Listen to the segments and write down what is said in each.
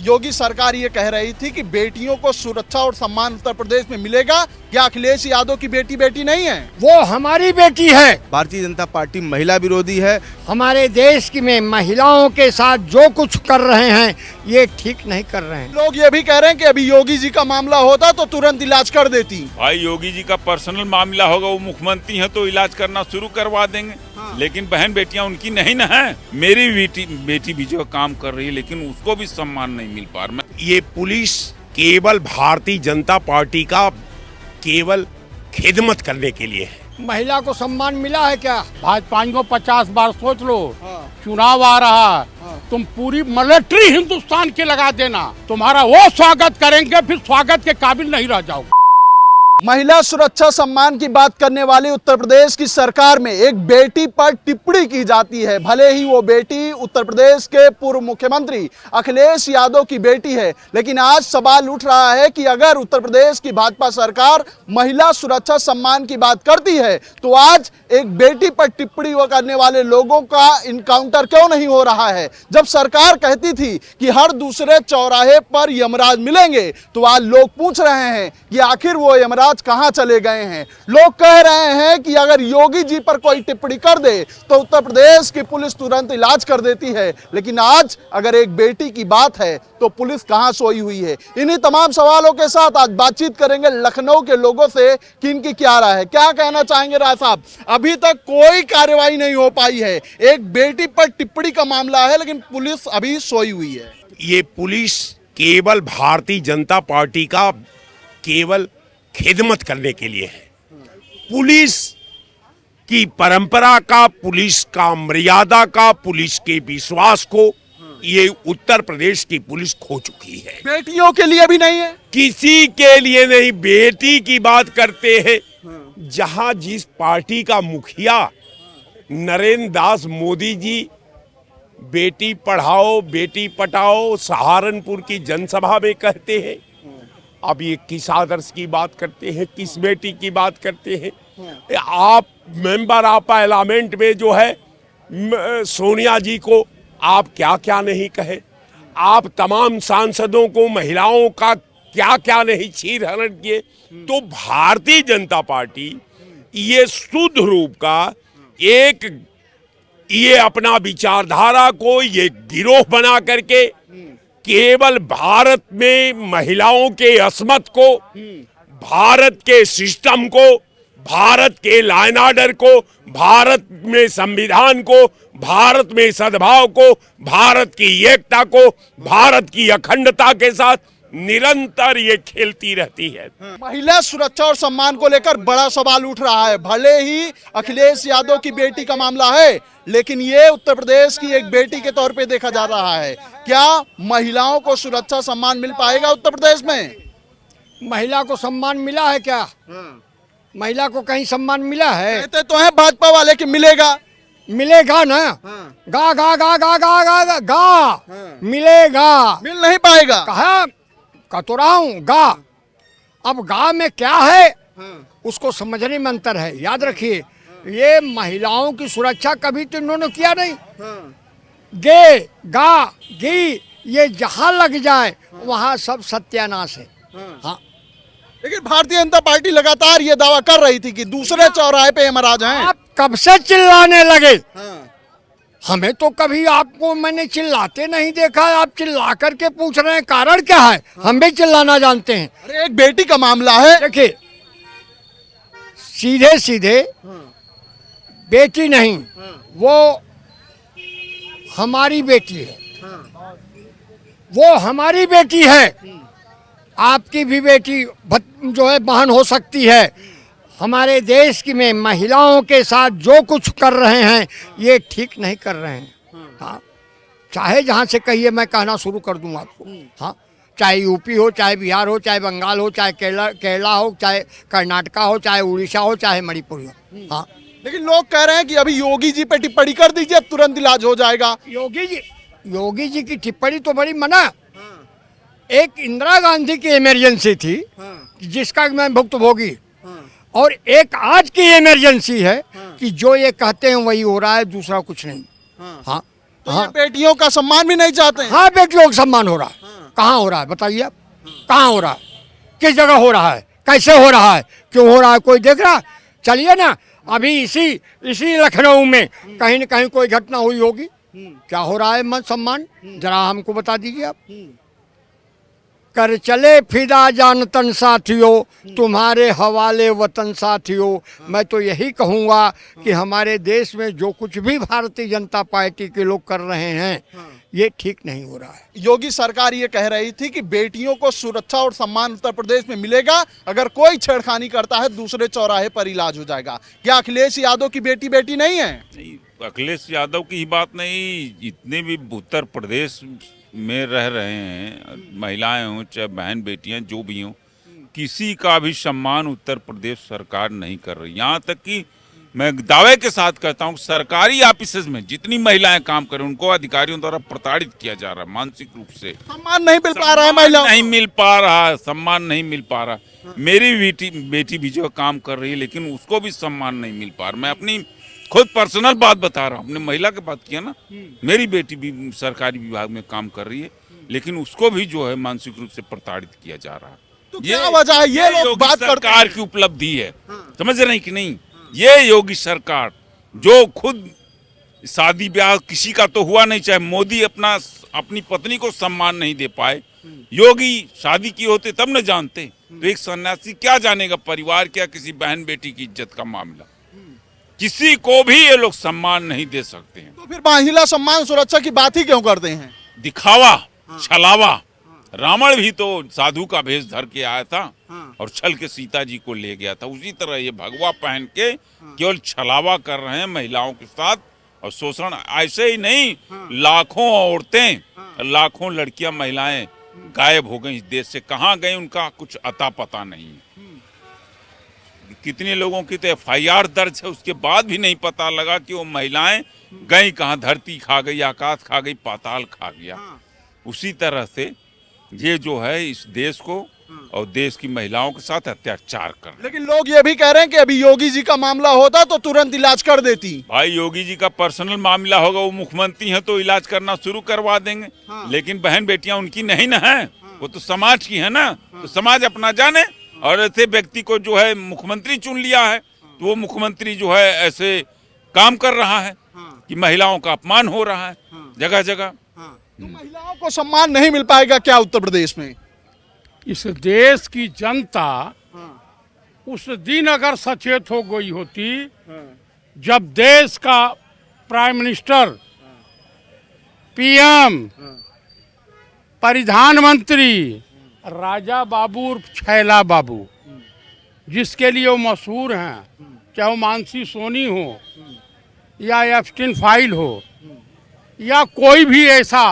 योगी सरकार ये कह रही थी कि बेटियों को सुरक्षा और सम्मान उत्तर प्रदेश में मिलेगा। क्या अखिलेश यादव की बेटी बेटी नहीं है? वो हमारी बेटी है। भारतीय जनता पार्टी महिला विरोधी है। हमारे देश की में महिलाओं के साथ जो कुछ कर रहे हैं ये ठीक नहीं कर रहे हैं। लोग ये भी कह रहे हैं कि अभी योगी जी का मामला होता तो तुरंत इलाज कर देती। भाई योगी जी का पर्सनल मामला होगा, वो मुख्यमंत्री हैं तो इलाज करना शुरू करवा देंगे। हाँ। लेकिन बहन बेटियां उनकी नहीं ना है। मेरी बेटी भी जो काम कर रही है लेकिन उसको भी सम्मान नहीं मिल पा रहा। ये पुलिस केवल भारतीय जनता पार्टी का केवल खिदमत करने के लिए है। महिला को सम्मान मिला है क्या? भाजपा को 50 बार सोच लो। चुनाव आ रहा है, तुम पूरी मिलिट्री हिंदुस्तान की लगा देना, तुम्हारा वो स्वागत करेंगे, फिर स्वागत के काबिल नहीं रह जाओगे। महिला सुरक्षा सम्मान की बात करने वाली उत्तर प्रदेश की सरकार में एक बेटी पर टिप्पणी की जाती है। भले ही वो बेटी उत्तर प्रदेश के पूर्व मुख्यमंत्री अखिलेश यादव की बेटी है, लेकिन आज सवाल उठ रहा है कि अगर उत्तर प्रदेश की भाजपा सरकार महिला सुरक्षा सम्मान की बात करती है तो आज एक बेटी पर टिप्पणी करने वाले लोगों का इनकाउंटर क्यों नहीं हो रहा है? जब सरकार कहती थी कि हर दूसरे चौराहे पर यमराज मिलेंगे तो आज लोग पूछ रहे हैं कि आखिर वो यमराज कहां चले गए हैं। लोग कह रहे हैं कि अगर योगी जी पर कोई टिप्पणी कर दे तो उत्तर प्रदेश की पुलिस तुरंत इलाज कर देती है, लेकिन आज अगर एक बेटी की बात है तो पुलिस कहां सोई हुई है? इन्हीं तमाम सवालों के साथ आज बातचीत करेंगे लखनऊ के लोगों से कि इनकी क्या राय है। क्या कहना चाहेंगे राय साहब? अभी तक कोई कार्रवाई नहीं हो पाई है, एक बेटी पर टिप्पणी का मामला है लेकिन पुलिस अभी सोई हुई है। ये पुलिस केवल भारतीय जनता पार्टी का केवल खिदमत करने के लिए है। पुलिस की परंपरा का, पुलिस का मर्यादा का, पुलिस के विश्वास को ये उत्तर प्रदेश की पुलिस खो चुकी है। बेटियों के लिए भी नहीं है, किसी के लिए नहीं। बेटी की बात करते हैं, जहां जिस पार्टी का मुखिया नरेंद्र दास मोदी जी बेटी पढ़ाओ बेटी पटाओ सहारनपुर की जनसभा में कहते हैं, अब ये किस आदर्श की बात करते हैं, किस बेटी की बात करते हैं? आप मेंबर ऑफ पार्लियामेंट में जो है सोनिया जी को आप क्या क्या नहीं कहे, आप तमाम सांसदों को महिलाओं का क्या क्या नहीं चीर हरण किए। तो भारतीय जनता पार्टी ये शुद्ध रूप का एक ये अपना विचारधारा को ये गिरोह बना करके केवल भारत में महिलाओं के अस्मत को, भारत के सिस्टम को, भारत के लॉ एंड ऑर्डर को, भारत में संविधान को, भारत में सद्भाव को, भारत की एकता को, भारत की अखंडता के साथ निरंतर ये खेलती रहती है। महिला सुरक्षा और सम्मान को लेकर बड़ा सवाल उठ रहा है। भले ही अखिलेश यादव की बेटी का मामला है, लेकिन ये उत्तर प्रदेश की एक बेटी के तौर पे देखा जा रहा है। क्या महिलाओं को सुरक्षा सम्मान मिल पाएगा उत्तर प्रदेश में? महिला को सम्मान मिला है क्या? महिला को कहीं सम्मान मिला है? कहते तो हैं भाजपा वाले कि मिलेगा। मिलेगा ना। गा गा गा गा गा गा गा गा मिलेगा। मिल नहीं पाएगा। कहा तो रहा हूं गा। अब गा में क्या है उसको समझने में अंतर है। याद रखिए, ये महिलाओं की सुरक्षा कभी तो इन्होंने किया नहीं। गे गा गी ये जहां लग जाए वहां सब सत्यानाश है। हाँ, लेकिन भारतीय जनता पार्टी लगातार ये दावा कर रही थी कि दूसरे चौराहे पे यमराज हैं। आप कब से चिल्लाने लगे? हमें तो कभी आपको मैंने चिल्लाते नहीं देखा। आप चिल्ला करके पूछ रहे हैं, कारण क्या है? हम भी चिल्लाना जानते हैं। अरे एक बेटी का मामला है। देखिए, सीधे सीधे बेटी नहीं, वो हमारी बेटी है। वो हमारी बेटी है। आपकी भी बेटी जो है बहन हो सकती है। हमारे देश की में महिलाओं के साथ जो कुछ कर रहे हैं ये ठीक नहीं कर रहे हैं। हाँ, चाहे जहाँ से कहिए मैं कहना शुरू कर दूँ आपको। हाँ, चाहे यूपी हो, चाहे बिहार हो, चाहे बंगाल हो, चाहे केरला हो, चाहे कर्नाटका हो, चाहे उड़ीसा हो, चाहे मणिपुर हो। हाँ, लेकिन लोग कह रहे हैं कि अभी योगी जी पे टिप्पणी कर दीजिए, तुरंत इलाज हो जाएगा। योगी जी की टिप्पणी तो बड़ी मना। एक इंदिरा गांधी की इमरजेंसी थी जिसका मैं भुक्तभोगी, और एक आज की इमरजेंसी है कि जो ये कहते हैं वही हो रहा है, दूसरा कुछ नहीं। हाँ, तो बेटियों का सम्मान भी नहीं चाहते हैं। हाँ, बेटियों का सम्मान हो रहा है। कहाँ हो रहा है बताइए आप, कहाँ हो रहा है, किस जगह हो रहा है, कैसे हो रहा है, क्यों हो रहा है, कोई देख रहा? चलिए ना, अभी इसी लखनऊ में कहीं न कहीं कोई घटना हुई होगी, क्या हो रहा है मान सम्मान, जरा हमको बता दीजिए आप। कर चले फिदा जान तन साथियों, तुम्हारे हवाले वतन साथियों। मैं तो यही कहूँगा कि हमारे देश में जो कुछ भी भारतीय जनता पार्टी के लोग कर रहे हैं ये ठीक नहीं हो रहा है। योगी सरकार ये कह रही थी कि बेटियों को सुरक्षा और सम्मान उत्तर प्रदेश में मिलेगा, अगर कोई छेड़खानी करता है दूसरे चौराहे पर इलाज हो जाएगा। क्या अखिलेश यादव की बेटी बेटी नहीं है? नहीं, अखिलेश यादव की ही बात नहीं, जितने भी उत्तर प्रदेश में रह रहे हैं महिलाएं हों चाहे बहन बेटियां जो भी हों, किसी का भी सम्मान उत्तर प्रदेश सरकार नहीं कर रही। यहाँ तक कि मैं दावे के साथ कहता हूँ सरकारी ऑफिसेज में जितनी महिलाएं काम कर रही हैं उनको अधिकारियों द्वारा प्रताड़ित किया जा रहा है मानसिक रूप से। सम्मान नहीं मिल पा रहा है महिलाओं, नहीं मिल पा रहा, सम्मान नहीं मिल पा रहा। मेरी बेटी भी जो काम कर रही है लेकिन उसको भी सम्मान नहीं मिल पा रहा। मैं अपनी खुद पर्सनल बात बता रहा हूँ, अपने महिला की बात किया ना, मेरी बेटी भी सरकारी विभाग में काम कर रही है लेकिन उसको भी जो है मानसिक रूप से प्रताड़ित किया जा रहा है। तो क्या वजह है? ये लोग बात करते सरकार की उपलब्धि है, समझ रहे हैं कि नहीं? ये योगी सरकार जो खुद शादी ब्याह किसी का तो हुआ नहीं, चाहे मोदी अपनी पत्नी को सम्मान नहीं दे पाए, योगी शादी की होते तब न जानते। तो एक सन्यासी क्या जानेगा परिवार क्या किसी बहन बेटी की इज्जत का मामला, किसी को भी ये लोग सम्मान नहीं दे सकते हैं। तो फिर महिला सम्मान सुरक्षा की बात ही क्यों करते हैं? दिखावा, छलावा। रावण भी तो साधु का भेष धर के आया था और छल के सीता जी को ले गया था। उसी तरह ये भगवा पहन के केवल छलावा कर रहे हैं महिलाओं के साथ और शोषण। ऐसे ही नहीं, लाखों औरतें, लाखों लड़कियां, महिलाएं गायब हो गई इस देश से। कहाँ गई उनका कुछ अता पता नहीं। कितने लोगों की तो FIR दर्ज है, उसके बाद भी नहीं पता लगा कि वो महिलाएं गई कहाँ। धरती खा गई, आकाश खा गई, पाताल खा गया। उसी तरह से ये जो है इस देश को और देश की महिलाओं के साथ अत्याचार कर रहे हैं। लेकिन लोग ये भी कह रहे हैं कि अभी योगी जी का मामला होता तो तुरंत इलाज कर देती। भाई योगी जी का पर्सनल मामला होगा, वो मुख्यमंत्री हैं तो इलाज करना शुरू करवा देंगे। लेकिन बहन बेटियां उनकी नहीं ना है, वो तो समाज की है ना। तो समाज अपना जाने, और ऐसे व्यक्ति को जो है मुख्यमंत्री चुन लिया है तो वो मुख्यमंत्री जो है ऐसे काम कर रहा है कि महिलाओं का अपमान हो रहा है जगह जगह। तो महिलाओं को सम्मान नहीं मिल पाएगा क्या उत्तर प्रदेश में? इस देश की जनता उस दिन अगर सचेत हो गई होती जब देश का प्राइम मिनिस्टर, PM, प्रधानमंत्री राजा बाबू उर्फ छैला बाबू, जिसके लिए वो मशहूर हैं, चाहे वो मानसी सोनी हो या एप्स्टीन फाइल हो या कोई भी ऐसा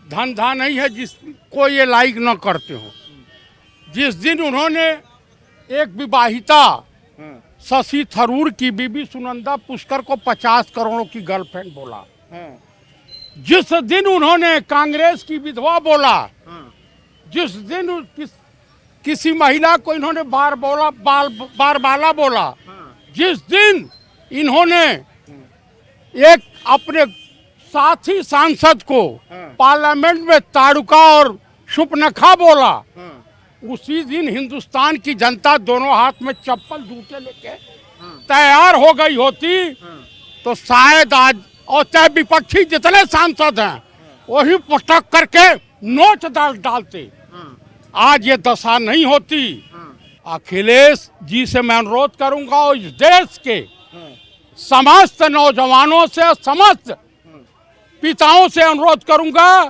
धंधा नहीं है जिसको ये लाइक न करते हो। जिस दिन उन्होंने एक विवाहिता शशि थरूर की बीबी सुनंदा पुष्कर को 50 करोड़ की गर्लफ्रेंड बोला, जिस दिन उन्होंने कांग्रेस की विधवा बोला, जिस दिन किसी महिला को इन्होंने बारबाला बोला, जिस दिन इन्होंने एक अपने साथी सांसद को पार्लियामेंट में ताड़ुका और शुपनखा बोला, उसी दिन हिंदुस्तान की जनता दोनों हाथ में चप्पल जूते लेके तैयार हो गई होती तो शायद आज और चाहे विपक्षी जितने सांसद हैं वही पटक करके नोच डालते, आज ये दशा नहीं होती। अखिलेश जी से मैं अनुरोध करूंगा और इस देश के समस्त नौजवानों से, समस्त पिताओं से अनुरोध करूंगा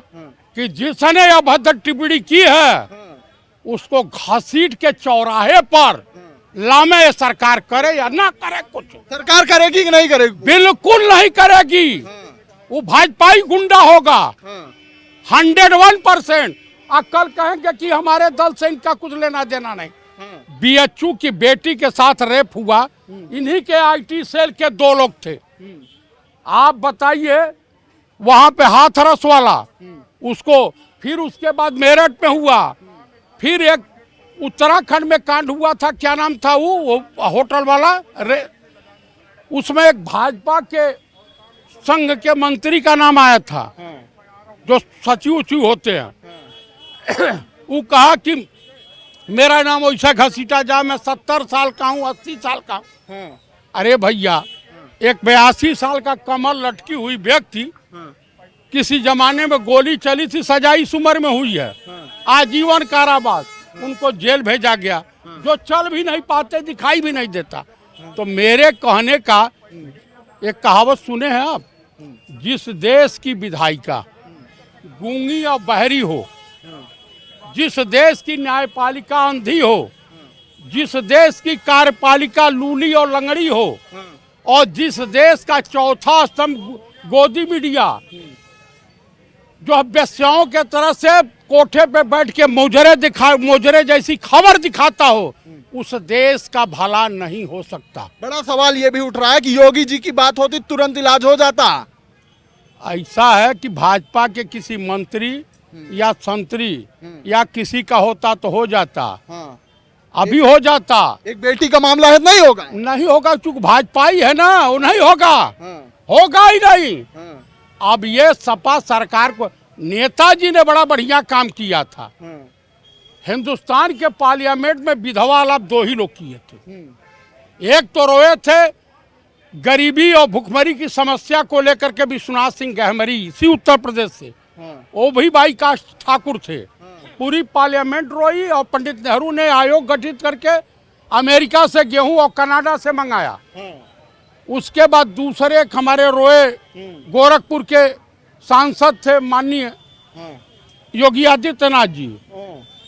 कि जिसने अभद्र टिप्पणी की है उसको घसीट के चौराहे पर लामे सरकार करे या ना करे। कुछ सरकार करेगी कि नहीं करेगी? बिल्कुल नहीं करेगी। वो भाजपाई गुंडा होगा 101%। अक्ल कहेंगे कि हमारे दल से इनका कुछ लेना देना नहीं। BHU की बेटी के साथ रेप हुआ, इन्हीं के IT सेल के 2 लोग थे। आप बताइए, वहां पे हाथरस वाला उसको, फिर उसके बाद मेरठ में हुआ, फिर एक उत्तराखंड में कांड हुआ था, क्या नाम था वो होटल वाला, उसमें एक भाजपा के संघ के मंत्री का नाम आया था जो सचिव होते हैं। वो कहा कि मेरा नाम वैसा घसीटा जा, मैं 70 साल का हूँ, 80 साल का हूँ। अरे भैया, एक 82 साल का कमर लटकी हुई व्यक्ति, किसी जमाने में गोली चली थी, सजा इस उम्र में हुई है, आजीवन कारावास, उनको जेल भेजा गया, जो चल भी नहीं पाते, दिखाई भी नहीं देता। तो मेरे कहने का एक कहावत सुने हैं आप, जिस देश की विधायिका गूंगी और बहरी हो, जिस देश की न्यायपालिका अंधी हो, जिस देश की कार्यपालिका लूली और लंगड़ी हो, और जिस देश का चौथा स्तंभ गोदी मीडिया जो वेश्याओं के तरह से कोठे पे बैठ के मोजरे जैसी खबर दिखाता हो, उस देश का भला नहीं हो सकता। बड़ा सवाल ये भी उठ रहा है कि योगी जी की बात होती तुरंत इलाज हो जाता। ऐसा है कि भाजपा के किसी मंत्री या संतरी या किसी का होता तो हो जाता, अभी हो जाता। एक बेटी का मामला है, नहीं होगा, नहीं होगा, चूंकि भाजपा ही है ना, वो नहीं होगा, होगा ही नहीं। अब ये सपा सरकार को, नेताजी ने बड़ा बढ़िया काम किया था। हिंदुस्तान के पार्लियामेंट में विधवा लाभ 2 ही लोग किए थे। एक तो रोए थे गरीबी और भुखमरी की समस्या को लेकर के विश्वनाथ सिंह गहमरी, इसी उत्तर प्रदेश से, वो भी भाई काश ठाकुर थे। पूरी पार्लियामेंट रोई और पंडित नेहरू ने आयोग गठित करके अमेरिका से गेहूं और कनाडा से मंगाया। उसके बाद दूसरे हमारे रोए गोरखपुर के सांसद थे माननीय योगी आदित्यनाथ जी,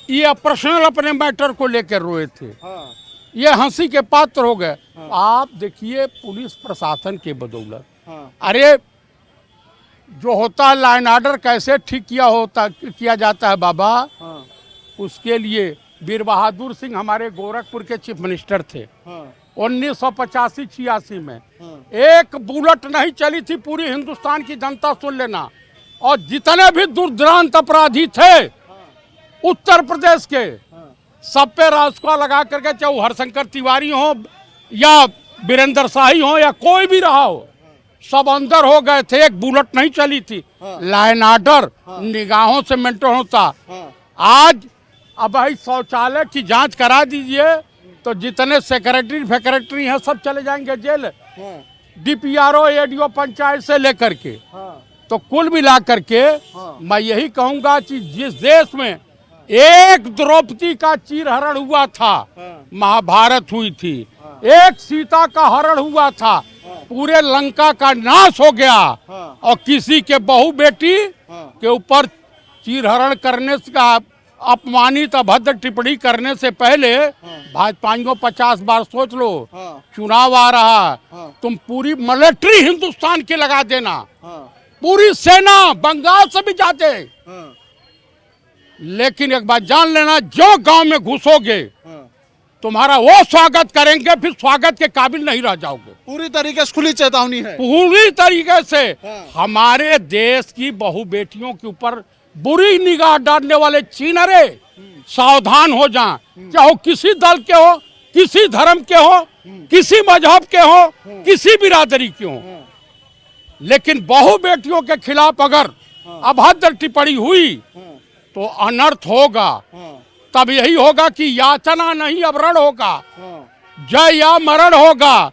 ये पर्सनल अपने मैटर को लेकर रोए थे, ये हंसी के पात्र हो गए। आप देखिए पुलिस प्रशासन के बदौलत, अरे जो होता है लाइन ऑर्डर कैसे ठीक किया जाता है बाबा, उसके लिए वीर बहादुर सिंह हमारे गोरखपुर के चीफ मिनिस्टर थे। 1985-86 में एक बुलेट नहीं चली थी, पूरी हिंदुस्तान की जनता सुन लेना। और जितने भी दुर्दांत अपराधी थे उत्तर प्रदेश के, सब पे रासुका लगा करके, चाहे वो हरशंकर तिवारी हो या वीरेंद्र शाही हो या कोई भी रहा हो, सब अंदर हो गए थे। एक बुलेट नहीं चली थी। लाइन ऑर्डर निगाहों से मेंटेन होता। आज अब भाई शौचालय की जांच करा दीजिए तो जितने सेक्रेटरी हैं सब चले जाएंगे जेल, डीपीआरओ एडीओ पंचायत से लेकर के। तो कुल मिला करके मैं यही कहूंगा कि जिस देश में एक द्रौपदी का चीरहरण हुआ था, महाभारत हुई थी, एक सीता का हरण हुआ था, पूरे लंका का नाश हो गया, और किसी के बहू बेटी के ऊपर चीरहरण करने का अपमानित अभद्र टिप्पणी करने से पहले भाजपाइयों 50 बार सोच लो। चुनाव आ रहा है, तुम पूरी मिलिट्री हिंदुस्तान की लगा देना, पूरी सेना, बंगाल से भी जाते, लेकिन एक बात जान लेना, जो गांव में घुसोगे तुम्हारा वो स्वागत करेंगे, फिर स्वागत के काबिल नहीं रह जाओगे। पूरी तरीके से खुली चेतावनी है, पूरी तरीके से। हमारे देश की बहु बेटियों के ऊपर बुरी निगाह डालने वाले चीनरे सावधान हो जाएं, चाहे किसी दल के हो, किसी धर्म के हो, किसी मजहब के हो, किसी बिरादरी के हो, लेकिन बहु बेटियों के खिलाफ अगर अभद्र टिप्पणी हुई तो अनर्थ होगा। तब यही होगा कि याचना नहीं अवरण होगा, जय या मरण होगा,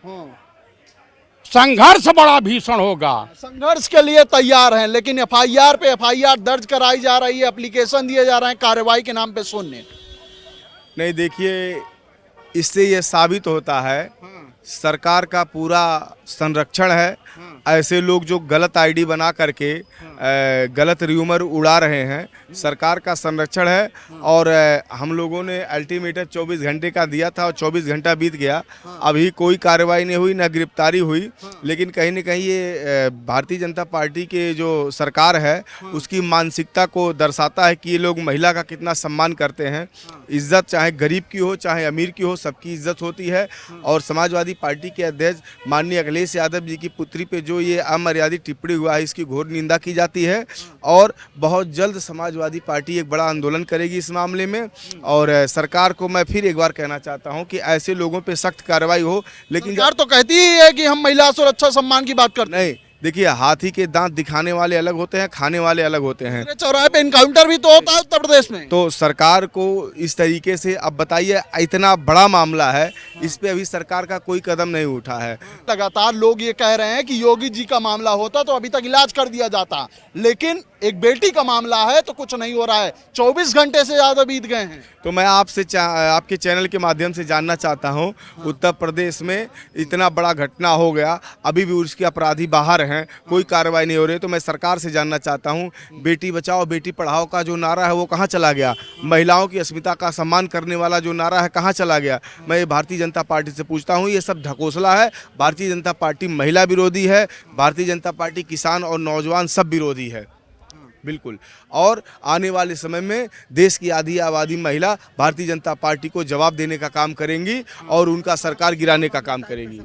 संघर्ष बड़ा भीषण होगा। संघर्ष के लिए तैयार हैं, लेकिन एफआईआर पे एफआईआर दर्ज कराई जा रही है, एप्लीकेशन दिए जा रहे हैं कार्रवाई के नाम पे शून्य। नहीं, देखिए, इससे ये साबित होता है सरकार का पूरा संरक्षण है। ऐसे लोग जो गलत आईडी बना करके गलत र्यूमर उड़ा रहे हैं, सरकार का संरक्षण है। और हम लोगों ने अल्टीमेटम 24 घंटे का दिया था और 24 घंटा बीत गया, अभी कोई कार्रवाई नहीं हुई, न गिरफ्तारी हुई। लेकिन कहीं न कहीं ये भारतीय जनता पार्टी के जो सरकार है उसकी मानसिकता को दर्शाता है कि ये लोग महिला का कितना सम्मान करते हैं। इज्जत चाहे गरीब की हो चाहे अमीर की हो, सबकी इज्जत होती है। और समाजवादी पार्टी के अध्यक्ष माननीय अखिलेश यादव जी की पुत्री पे जो ये अमर्यादित टिप्पणी हुआ है, इसकी घोर निंदा की जाती है। और बहुत जल्द समाजवादी पार्टी एक बड़ा आंदोलन करेगी इस मामले में। और सरकार को मैं फिर एक बार कहना चाहता हूं कि ऐसे लोगों पे सख्त कार्रवाई हो। लेकिन सरकार तो कहती ही है कि हम महिला सुरक्षा सम्मान की बात करते हैं। नहीं, देखिए, हाथी के दांत दिखाने वाले अलग होते हैं, खाने वाले अलग होते हैं। चौराहे पे इनकाउंटर भी तो होता है उत्तर प्रदेश में। तो सरकार को इस तरीके से, अब बताइए, इतना बड़ा मामला है, इस पे अभी सरकार का कोई कदम नहीं उठा है। लगातार लोग ये कह रहे हैं कि योगी जी का मामला होता तो अभी तक इलाज कर दिया जाता, लेकिन एक बेटी का मामला है तो कुछ नहीं हो रहा है। 24 घंटे से ज्यादा बीत गए हैं। तो मैं आपसे आपके चैनल के माध्यम से जानना चाहता हूं, उत्तर प्रदेश में इतना बड़ा घटना हो गया, अभी भी उसके अपराधी बाहर हैं, कोई कार्रवाई नहीं हो रही। तो मैं सरकार से जानना चाहता हूं, बेटी बचाओ बेटी पढ़ाओ का जो नारा है वो कहां चला गया? महिलाओं की अस्मिता का सम्मान करने वाला जो नारा है कहां चला गया? मैं भारतीय जनता पार्टी से पूछता हूं, ये सब ढकोसला है। भारतीय जनता पार्टी महिला विरोधी है, भारतीय जनता पार्टी किसान और नौजवान सब विरोधी है, बिल्कुल। और आने वाले समय में देश की आधी आबादी महिला भारतीय जनता पार्टी को जवाब देने का काम करेंगी और उनका सरकार गिराने का काम करेगी।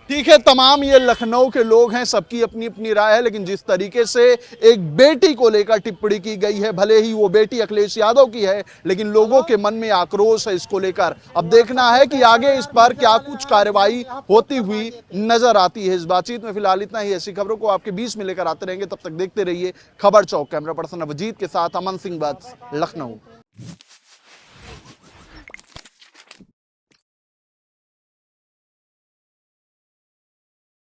ठीक है, तमाम ये लखनऊ के लोग हैं, सबकी अपनी अपनी राय है, लेकिन जिस तरीके से एक बेटी को लेकर टिप्पणी की गई है, भले ही वो बेटी अखिलेश यादव की है, लेकिन लोगों के मन में आक्रोश है इसको लेकर। अब देखना है कि आगे इस पर क्या कुछ कार्रवाई होती हुई नजर आती है। इस बातचीत में फिलहाल इतना ही। ऐसी खबरों को आपके बीच में लेकर आते रहेंगे, तब तक देखते रहिए खबर चौक। कैमरा पर्सन अभिजीत के साथ अमन सिंह बत्स, लखनऊ।